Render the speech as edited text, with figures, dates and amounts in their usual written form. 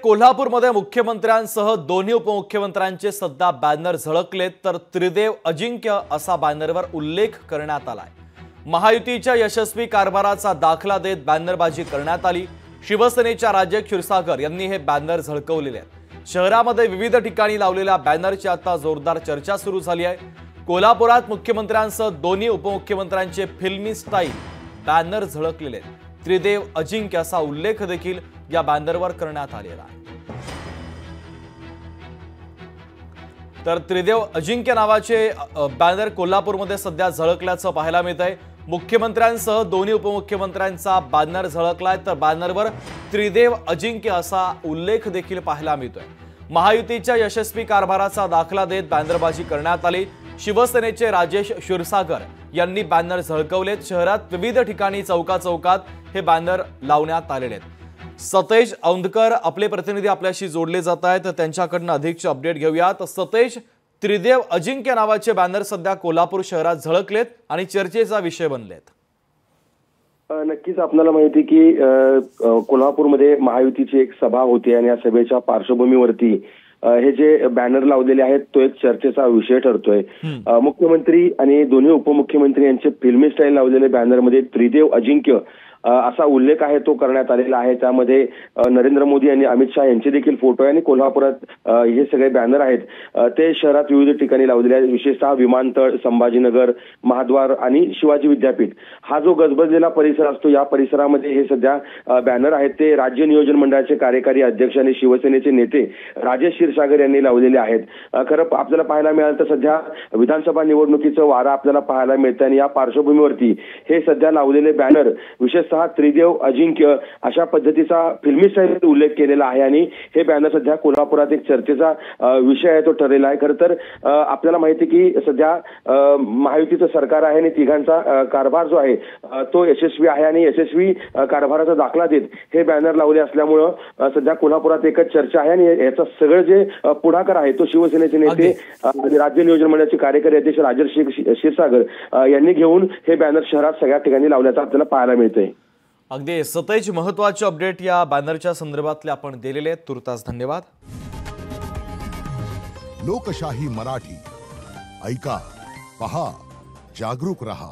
कोल्हापूरमध्ये मुख्यमंत्र्यांसह दोन्ही उपमुख्यमंत्र्यांचे सध्या बॅनर झळकलेत, तर त्रिदेव अजिंक्य असा बॅनरवर उल्लेख करण्यात आलाय। महायुतीच्या यशस्वी कारभाराचा दाखला देत बॅनरबाजी करण्यात आली। शिवसेनेच्या राजेश क्षीरसागर यांनी हे बॅनर झळकवलेले आहेत। शहरामध्ये विविध ठिकाणी लावलेल्या बॅनरची आता जोरदार चर्चा सुरू झाली आहे। कोल्हापुरात मुख्यमंत्र्यांसह दोन्ही उपमुख्यमंत्र्यांचे फिल्मी स्टाईल बॅनर झळकलेले आहेत। त्रिदेव अजिंक्य असा उल्लेख देखील या बॅनरवर करण्यात आलेला आहे। तर त्रिदेव अजिंक्य नावाचे बॅनर कोल्हापूरमध्ये सध्या झळकल्याचं पाहायला मिळतंय। मुख्यमंत्र्यांसह दोन्ही उपमुख्यमंत्र्यांचा बॅनर झळकलाय, तर बॅनरवर त्रिदेव अजिंक्य असा उल्लेख देखील पाहायला मिळतोय। महायुतीच्या यशस्वी कारभाराचा दाखला देत बॅनरबाजी करण्यात आली। शिवसेनेचे राजेश क्षीरसागर यांनी बॅनर झळकवलेत। शहरात विविध ठिकाणी चौकात हे बॅनर लावण्यात आलेले आहेत। सतेज औंधकर आपले प्रतिनिधी आपल्याशी जोडले जात आहेत, त्यांच्याकडून अधिकचे अपडेट घेऊयात। सतेज, त्रिदेव अजिंक्य नावाचे बॅनर सध्या कोल्हापूर शहरात झळकलेत आणि चर्चेचा विषय बनलेत। नक्कीच आपल्याला माहिती की कोल्हापूरमध्ये महायुतीची एक सभा होती आणि या सभेच्या पार्श्वभूमीवरती हे जे बॅनर लावलेले आहेत तो एक चर्चेचा विषय ठरतोय। मुख्यमंत्री आणि दोन्ही उपमुख्यमंत्री यांचे फिल्मी स्टाईल लावलेले बॅनरमध्ये त्रिदेव अजिंक्य असा उल्लेख आहे तो करण्यात आलेला आहे। त्यामध्ये नरेंद्र मोदी आणि अमित शहा यांचे देखील फोटो आहे आणि कोल्हापुरात हे सगळे बॅनर आहेत ते शहरात विविध ठिकाणी लावलेले आहेत। विशेषतः विमानतळ, संभाजीनगर, महाद्वार आणि शिवाजी विद्यापीठ हा जो गजबजलेला परिसर असतो या परिसरामध्ये हे सध्या बॅनर आहेत ते राज्य नियोजन मंडळाचे कार्यकारी अध्यक्ष आणि शिवसेनेचे नेते राजेश क्षीरसागर यांनी लावलेले आहेत। खरं आपल्याला पाहायला मिळालं तर सध्या विधानसभा निवडणुकीचं वारा आपल्याला पाहायला मिळतं आणि या पार्श्वभूमीवरती हे सध्या लावलेले बॅनर विशेषतः त्रिदेव अजिंक्य अशा पद्धतीचा फिल्मी स्टाईल उल्लेख केलेला आहे आणि हे बॅनर सध्या कोल्हापुरात एक चर्चेचा विषय आहे तो ठरलेला आहे। खरं तर आपल्याला माहिती की सध्या महायुतीचं सरकार आहे आणि तिघांचा कारभार जो आहे तो यशस्वी आहे आणि यशस्वी कारभाराचा दाखला देत हे बॅनर लावले असल्यामुळं सध्या कोल्हापुरात एकच चर्चा आहे आणि याचा सगळं जे पुढाकार आहे तो शिवसेनेचे नेते आणि राज्य नियोजन मंडळाचे कार्यकारी अध्यक्ष राजेश क्षीरसागर यांनी घेऊन हे बॅनर शहरात सगळ्या ठिकाणी लावल्याचं आपल्याला पाहायला मिळतंय। अगदी सतेज, महत्त्वाचे अपडेट या बॅनरच्या संदर्भातले आपण दिलेले आहेत। तुर्तास धन्यवाद। लोकशाही मराठी ऐका, पहा, जागरूक रहा।